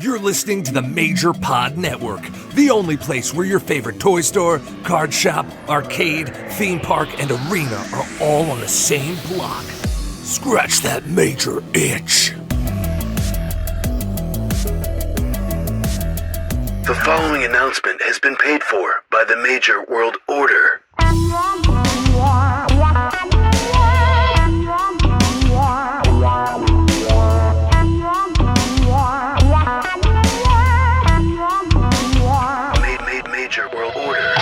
You're listening to the Major Pod Network, the only place where your favorite toy store, card shop, arcade, theme park, and arena are all on the same block. Scratch that major itch. The following announcement has been paid for by the Major World Order. Major World Order.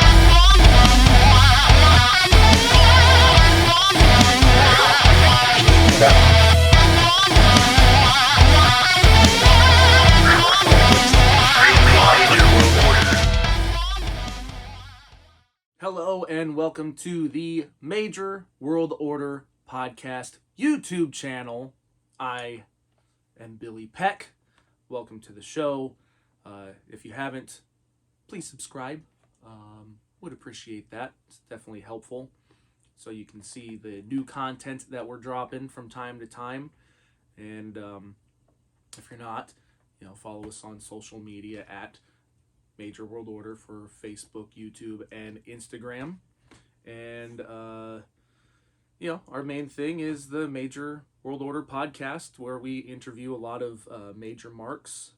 Hello and welcome to the Major World Order podcast YouTube channel. I am Billy Peck. Welcome to the show. If you haven't, please subscribe. Would appreciate that. It's definitely helpful. So you can see the new content that we're dropping from time to time. And if you're not, follow us on social media at Major World Order for Facebook, YouTube, and Instagram. And, our main thing is the Major World Order podcast, where we interview a lot of major marks,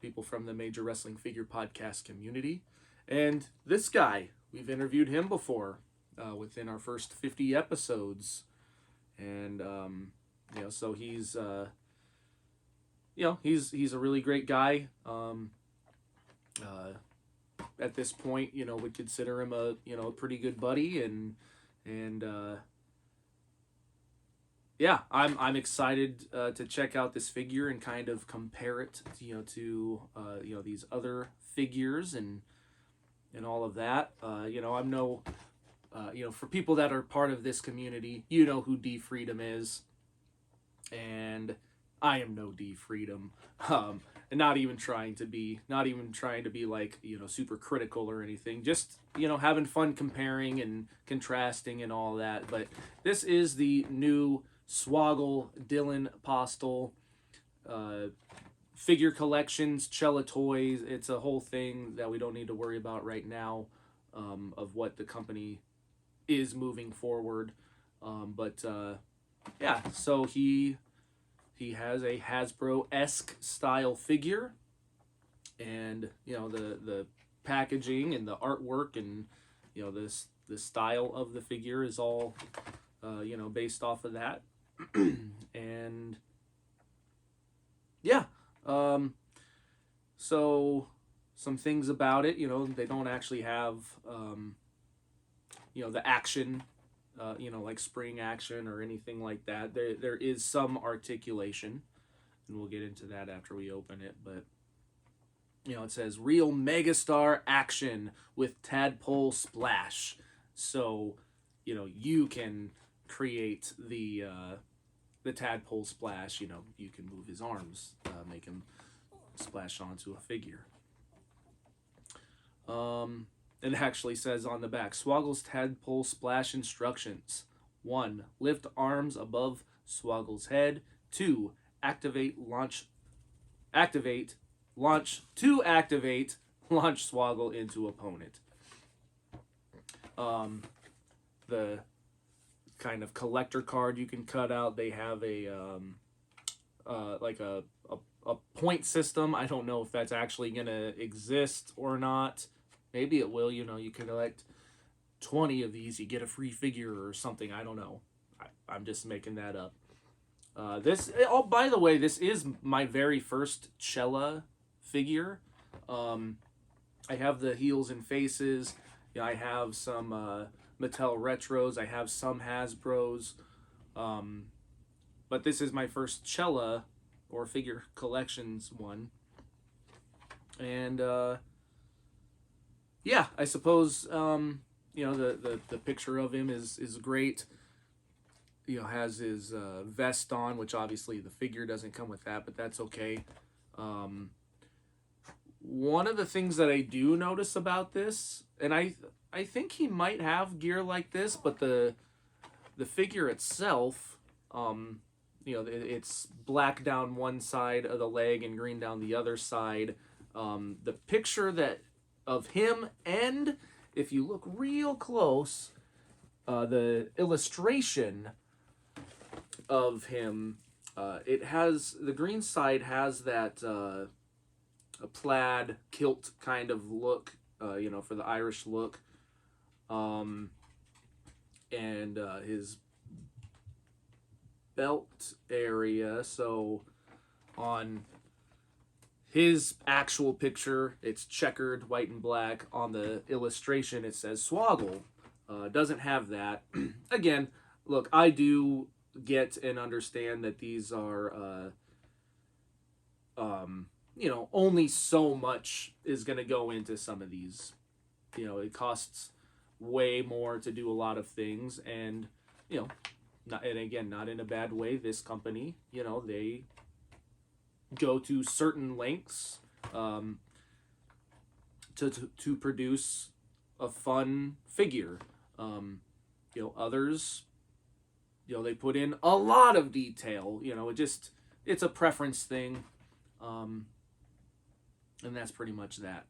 people from the Major Wrestling Figure podcast community. And this guy, we've interviewed him before within our first 50 episodes. And, so he's a really great guy. At this point, would consider him a pretty good buddy, and I'm excited to check out this figure and kind of compare it, to these other figures and all of that. I'm no, for people that are part of this community, who D Freedom is, and I am no D Freedom. And not even trying to be like, super critical or anything. Just, having fun comparing and contrasting and all that. But this is the new Swoggle Dylan Postel figure collections, Cella toys. It's a whole thing that we don't need to worry about right now, of what the company is moving forward. So he has a Hasbro-esque style figure, and the packaging and the artwork and the style of the figure is all based off of that. And so some things about it, they don't actually have the action, like spring action or anything like that. There is some articulation, and we'll get into that after we open it. But it says real Megastar action with tadpole splash. So you can create the tadpole splash. You can move his arms, make him splash onto a figure. It actually says on the back, Swoggle's tadpole splash instructions. 1. Lift arms above Swoggle's head. 2. Activate, launch Swoggle into opponent. The kind of collector card you can cut out, they have a point system. I don't know if that's actually going to exist or not. Maybe it will, you can collect 20 of these, you get a free figure or something. I don't know. I'm just making that up. By the way, this is my very first Cella figure. I have the heels and faces. I have some Mattel Retros. I have some Hasbros. But this is my first Cella or figure collections one. And, I suppose, the picture of him is great. Has his vest on, which obviously the figure doesn't come with that, but that's okay. One of the things that I do notice about this, and I think he might have gear like this, but the figure itself it's black down one side of the leg and green down the other side. The picture that of him, and if you look real close, the illustration of him, it has the green side has that a plaid kilt kind of look, for the Irish look, and his belt area. So on his actual picture, it's checkered white and black. On the illustration, it says Swoggle. Doesn't have that. Again, look, I do get and understand that these are, only so much is going to go into some of these. It costs way more to do a lot of things, and not in a bad way. This company, they go to certain lengths to produce a fun figure. Others, they put in a lot of detail. It's a preference thing, and that's pretty much that.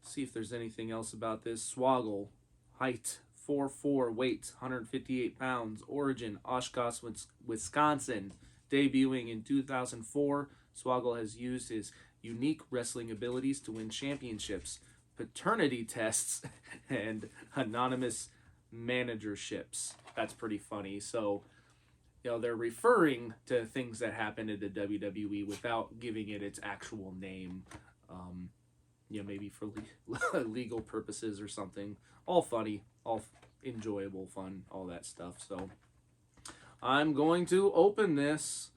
See if there's anything else about this. Swoggle, height 4'4", weight 158 pounds, origin Oshkosh, Wisconsin, debuting in 2004. Swoggle has used his unique wrestling abilities to win championships, paternity tests, and anonymous managerships. That's pretty funny. So, they're referring to things that happen in the WWE without giving it its actual name. Maybe for legal purposes or something. All funny, all enjoyable, fun, all that stuff. So I'm going to open this.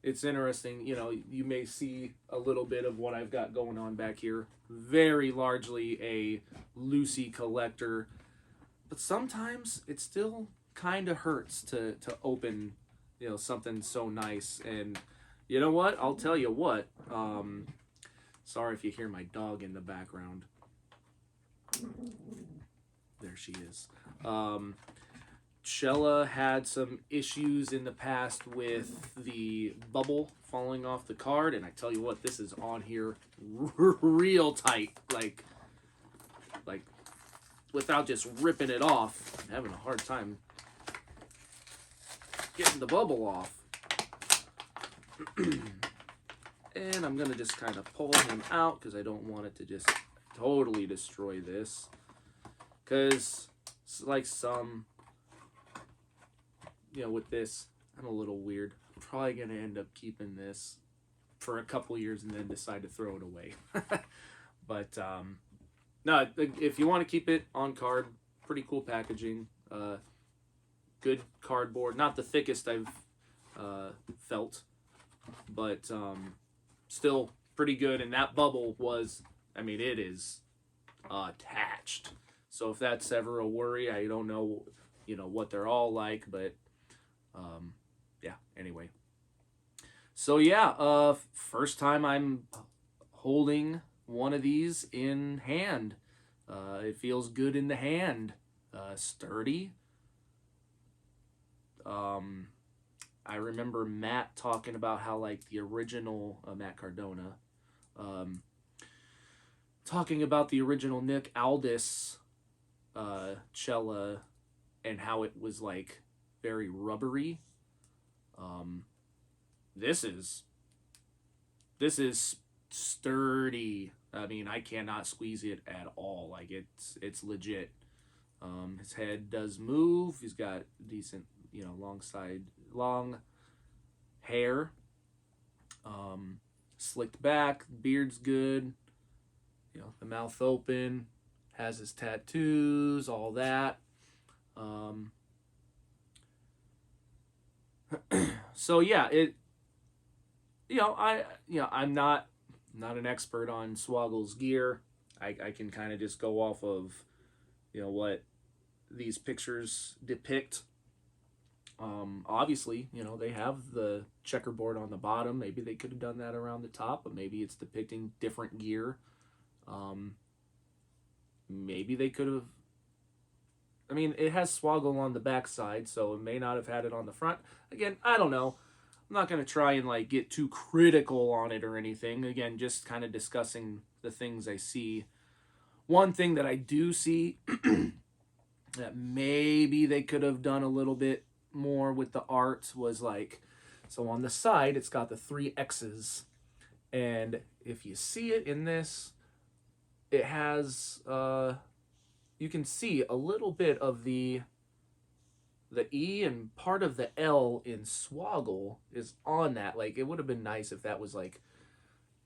It's interesting. You may see a little bit of what I've got going on back here. Very largely a Lucy collector. But sometimes it still kind of hurts to open, something so nice. And you know what? I'll tell you what. Sorry if you hear my dog in the background. There she is. Chella had some issues in the past with the bubble falling off the card, and I tell you what, this is on here real tight, like without just ripping it off. I'm having a hard time getting the bubble off. And I'm gonna just kind of pull him out because I don't want it to just totally destroy this, because like some, with this, I'm a little weird. I'm probably gonna end up keeping this for a couple years and then decide to throw it away. But no, if you want to keep it on card, pretty cool packaging, good cardboard, not the thickest I've felt, but still pretty good. And that bubble was, it is attached. So if that's ever a worry, I don't know, what they're all like, but yeah, anyway. So yeah, first time I'm holding one of these in hand. It feels good in the hand, sturdy. I remember Matt talking about how, like, the original Matt Cardona, talking about the original Nick Aldis Cella and how it was, like, very rubbery. This is sturdy. I cannot squeeze it at all. Like, it's legit. His head does move. He's got decent, long hair. Slicked back. Beard's good. The mouth open. Has his tattoos, all that. So yeah, I'm not an expert on Swoggle's gear. I can kind of just go off of, what these pictures depict. Obviously, they have the checkerboard on the bottom. Maybe they could have done that around the top, but maybe it's depicting different gear. Maybe they could have, I mean, it has Swoggle on the back side, so it may not have had it on the front. Again, I don't know. I'm not going to try and like get too critical on it or anything. Again, just kind of discussing the things I see. One thing that I do see that maybe they could have done a little bit more with the art was like, so on the side, it's got the 3 X's. And if you see it in this, it has, you can see a little bit of the E and part of the L in Swoggle is on that. Like, it would have been nice if that was like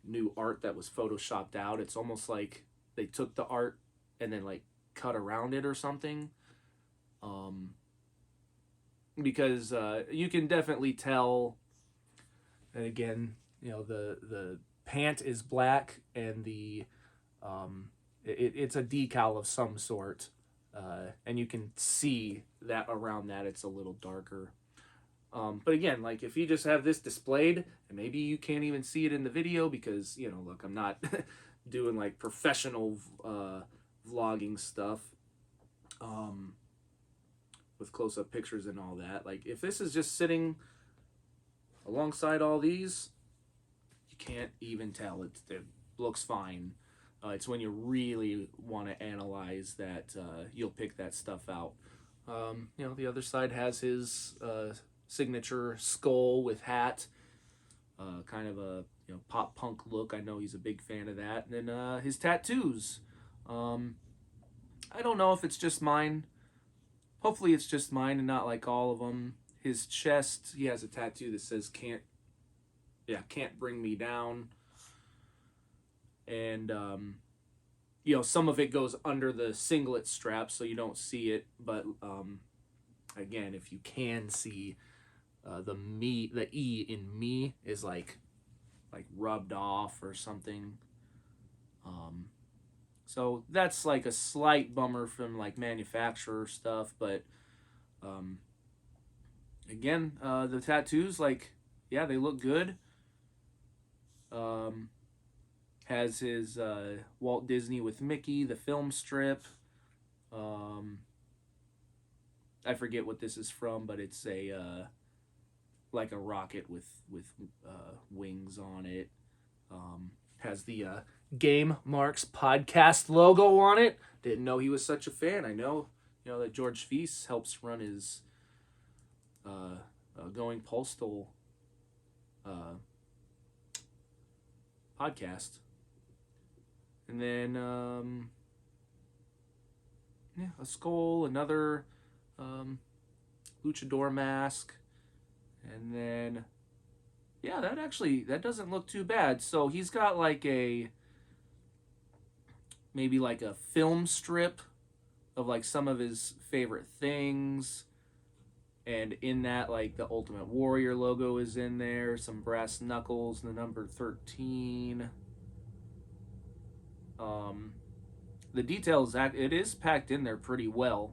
new art that was photoshopped out. It's almost like they took the art and then like cut around it or something. Because you can definitely tell. And again, you know, the pant is black and the it's a decal of some sort, and you can see that around that it's a little darker. But again, like if you just have this displayed, and maybe you can't even see it in the video because, you know, look, I'm not doing like professional vlogging stuff with close-up pictures and all that. Like if this is just sitting alongside all these, you can't even tell. It looks fine. It's when you really want to analyze that you'll pick that stuff out. You know, the other side has his signature skull with hat, kind of a, you know, pop punk look. I know he's a big fan of that. And then his tattoos. I don't know if it's just mine. Hopefully it's just mine and not like all of them. His chest, he has a tattoo that says can't bring me down. And you know, some of it goes under the singlet strap so you don't see it, but again, if you can see, the E in me is like rubbed off or something. So that's like a slight bummer from like manufacturer stuff, but again, the tattoos, like, yeah, they look good. Has his Walt Disney with Mickey, the film strip. I forget what this is from, but it's a like a rocket with wings on it. Has the Game Marks podcast logo on it. Didn't know he was such a fan. I know, you know, that George Feast helps run his Going Postal podcast. And then yeah, a skull, another luchador mask, and then yeah, that doesn't look too bad. So he's got like maybe like a film strip of like some of his favorite things, and in that, like, the Ultimate Warrior logo is in there, some brass knuckles, the number 13. The details, that it is packed in there pretty well.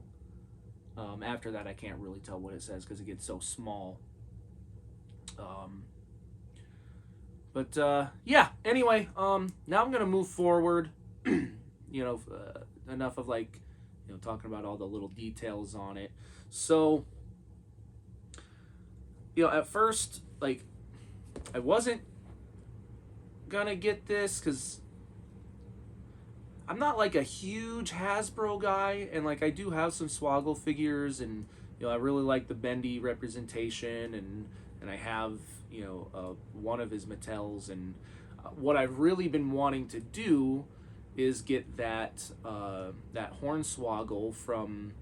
After that, I can't really tell what it says because it gets so small. Yeah, anyway, now I'm gonna move forward. You know, enough of like, you know, talking about all the little details on it. So, you know, at first, like, I wasn't gonna get this because I'm not like a huge Hasbro guy, and like I do have some Swoggle figures, and you know, I really like the Bendy representation, and I have, you know, one of his Mattels, and what I've really been wanting to do is get that Hornswoggle from,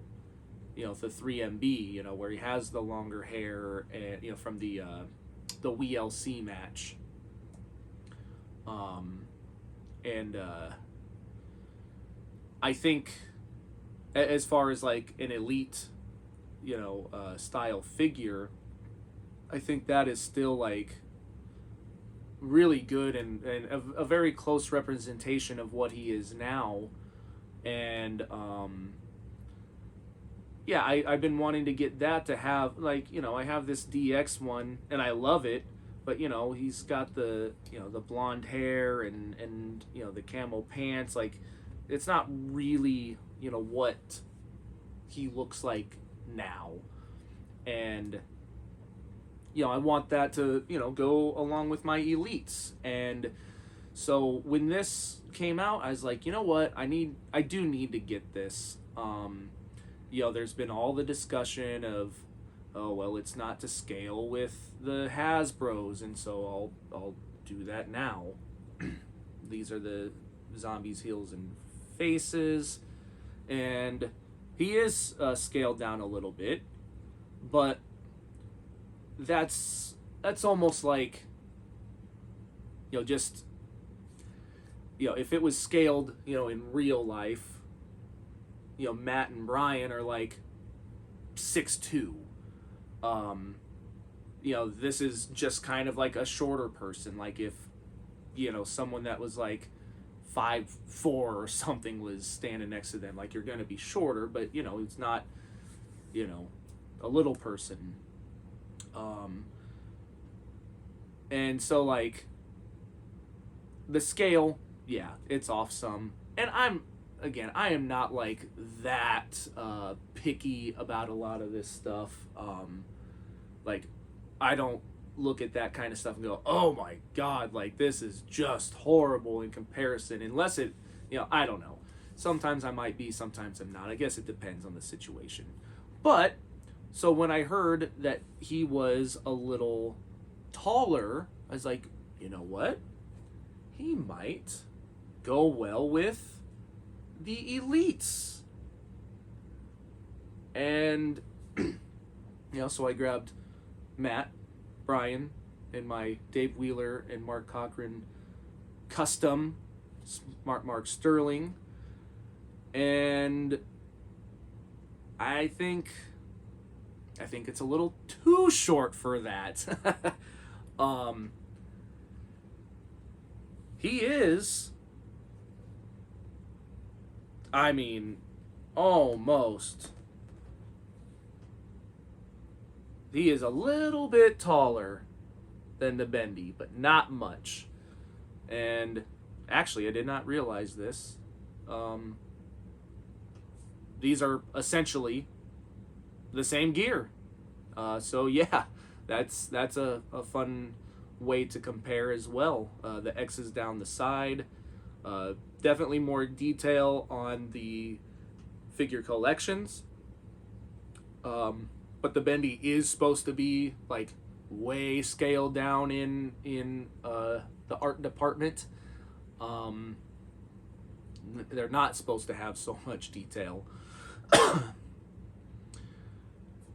you know, the 3MB, you know, where he has the longer hair, and you know, from the WLC match. I think as far as like an elite, you know, style figure, I think that is still like really good and a very close representation of what he is now. And yeah, I've been wanting to get that, to have, like, you know, I have this DX one and I love it, but you know, he's got the, you know, the blonde hair and you know, the camo pants. Like, it's not really, you know, what he looks like now. And, I want that to, go along with my elites. And so when this came out, I was like, you know what? I do need to get this. There's been all the discussion of, oh, well, it's not to scale with the Hasbros, and so I'll do that now. These are the zombies' heels and faces, and he is scaled down a little bit, but that's almost like, just, if it was scaled, in real life, Matt and Brian are like 6'2". This is just kind of like a shorter person. Like if, someone that was like 5'4" or something was standing next to them, like you're going to be shorter, but it's not, a little person. And so like the scale, yeah, it's off some. And I am not like that picky about a lot of this stuff. Like, I don't look at that kind of stuff and go, oh my God, like this is just horrible in comparison. Unless it, I don't know. Sometimes I might be, sometimes I'm not. I guess it depends on the situation. But, so when I heard that he was a little taller, I was like, you know what? He might go well with the elites. And so I grabbed Matt, Brian, and my Dave Wheeler and Mark Cochran custom Smart Mark Sterling, and I think it's a little too short for that. He is, almost. He is a little bit taller than the Bendy, but not much. And actually, I did not realize this. These are essentially the same gear. So yeah, that's a fun way to compare as well. The X's down the side. Definitely more detail on the figure collections. But the Bendy is supposed to be like way scaled down in the art department. They're not supposed to have so much detail.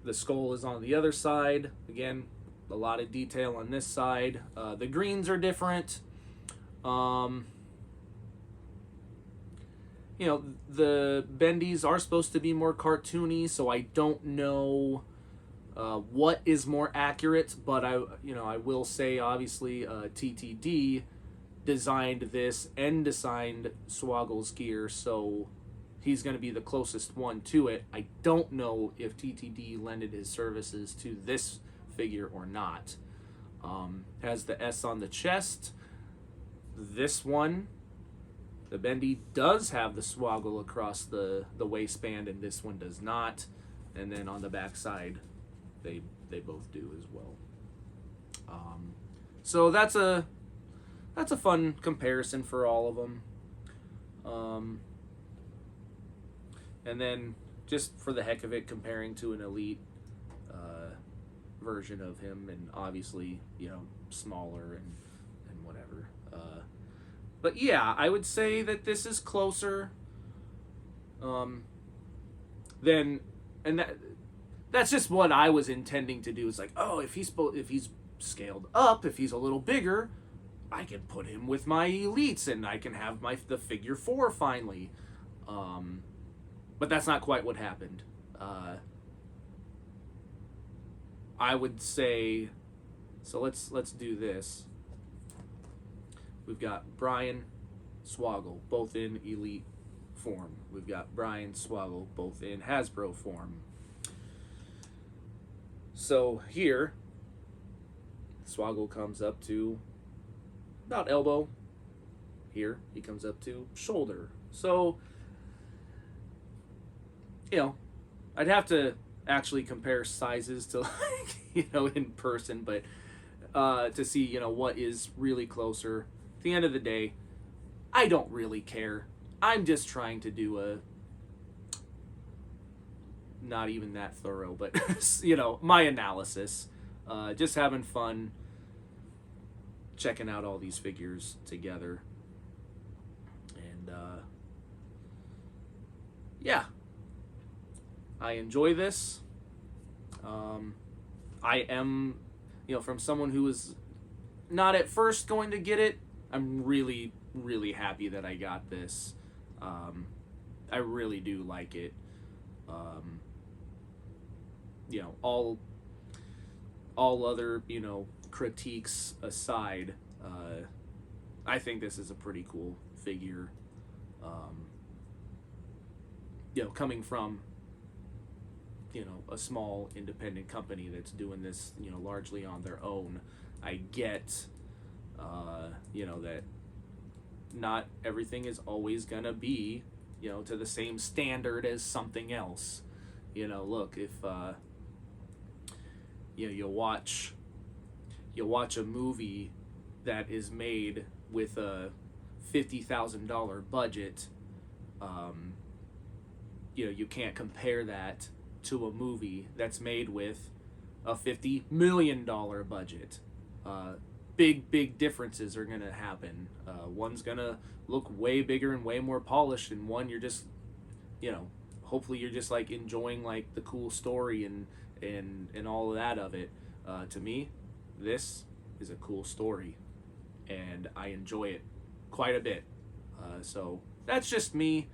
The skull is on the other side. Again, a lot of detail on this side. The greens are different. The Bendies are supposed to be more cartoony, so I don't know what is more accurate, but I will say, obviously, TTD designed this and designed Swoggle's gear, so he's going to be the closest one to it. I don't know if TTD lended his services to this figure or not. Has the S on the chest. This one, the Bendy, does have the Swoggle across the waistband, and this one does not. And then on the back side, they both do as well. So that's a fun comparison for all of them. And then just for the heck of it, comparing to an elite version of him, and obviously smaller and whatever. But yeah, I would say that this is closer than, and that's just what I was intending to do. It's like, oh, if he's scaled up, if he's a little bigger, I can put him with my elites, and I can have the figure 4 finally. But that's not quite what happened. I would say, so let's do this. We've got Brian, Swoggle, both in elite form. We've got Brian, Swoggle, both in Hasbro form. So here, Swoggle comes up to about elbow. Here, he comes up to shoulder. So, I'd have to actually compare sizes to, like, in person, but to see, what is really closer. At the end of the day, I don't really care. I'm just trying to do not even that thorough, but, my analysis. Just having fun checking out all these figures together. And, yeah. I enjoy this. I am, from someone who was not at first going to get it, I'm really, really happy that I got this. I really do like it. All other, critiques aside, I think this is a pretty cool figure. Coming from, a small independent company that's doing this, largely on their own, I get, that not everything is always gonna be, to the same standard as something else. Look, if, you watch a movie that is made with a $50,000 budget, you can't compare that to a movie that's made with a $50 million budget. Big differences are gonna happen. One's gonna look way bigger and way more polished, and one you're just, hopefully you're just like enjoying like the cool story and all of that of it. To me, this is a cool story, and I enjoy it quite a bit. So that's just me.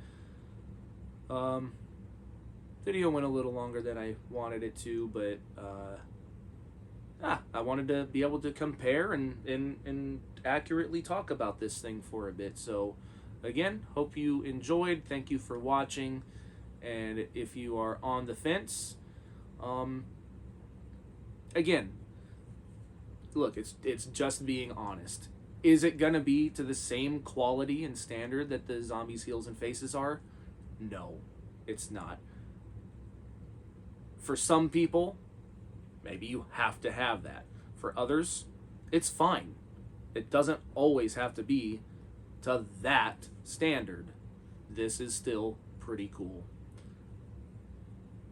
Video went a little longer than I wanted it to, but I wanted to be able to compare and accurately talk about this thing for a bit. So again, hope you enjoyed. Thank you for watching. And if you are on the fence, again, look, it's just being honest. Is it gonna be to the same quality and standard that the Zombies, Heels, and Faces are? No, it's not. For some people, maybe you have to have that. For others, it's fine. It doesn't always have to be to that standard. This is still pretty cool.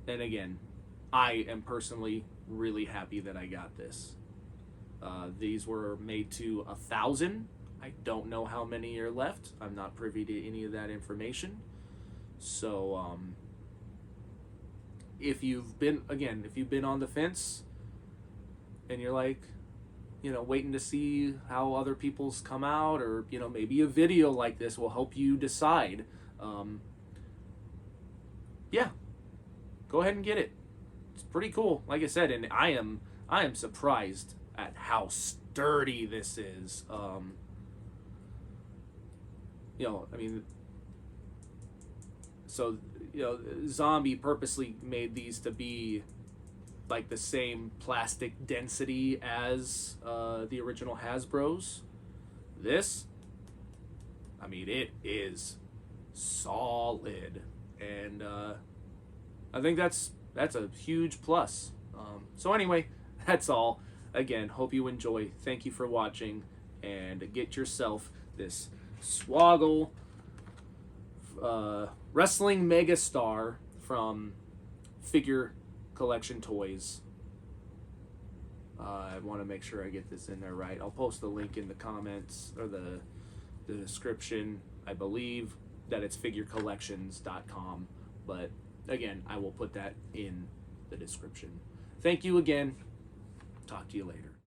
And again, I am personally really happy that I got this. These were made to 1,000. I don't know how many are left. I'm not privy to any of that information. So, if you've been on the fence and you're like, waiting to see how other people's come out, or, maybe a video like this will help you decide, yeah, go ahead and get it. It's pretty cool, like I said, and I am surprised at how sturdy this is. So, Zombie purposely made these to be like the same plastic density as the original Hasbro's. This, it is solid, and I think that's a huge plus. So anyway, that's all. Again, hope you enjoy. Thank you for watching, and get yourself this Swoggle Wrestling Megastar from Figure Collection Toys. I want to make sure I get this in there right. I'll post the link in the comments or the description. I believe that it's figurecollections.com, but again, I will put that in the description. Thank you again. Talk to you later.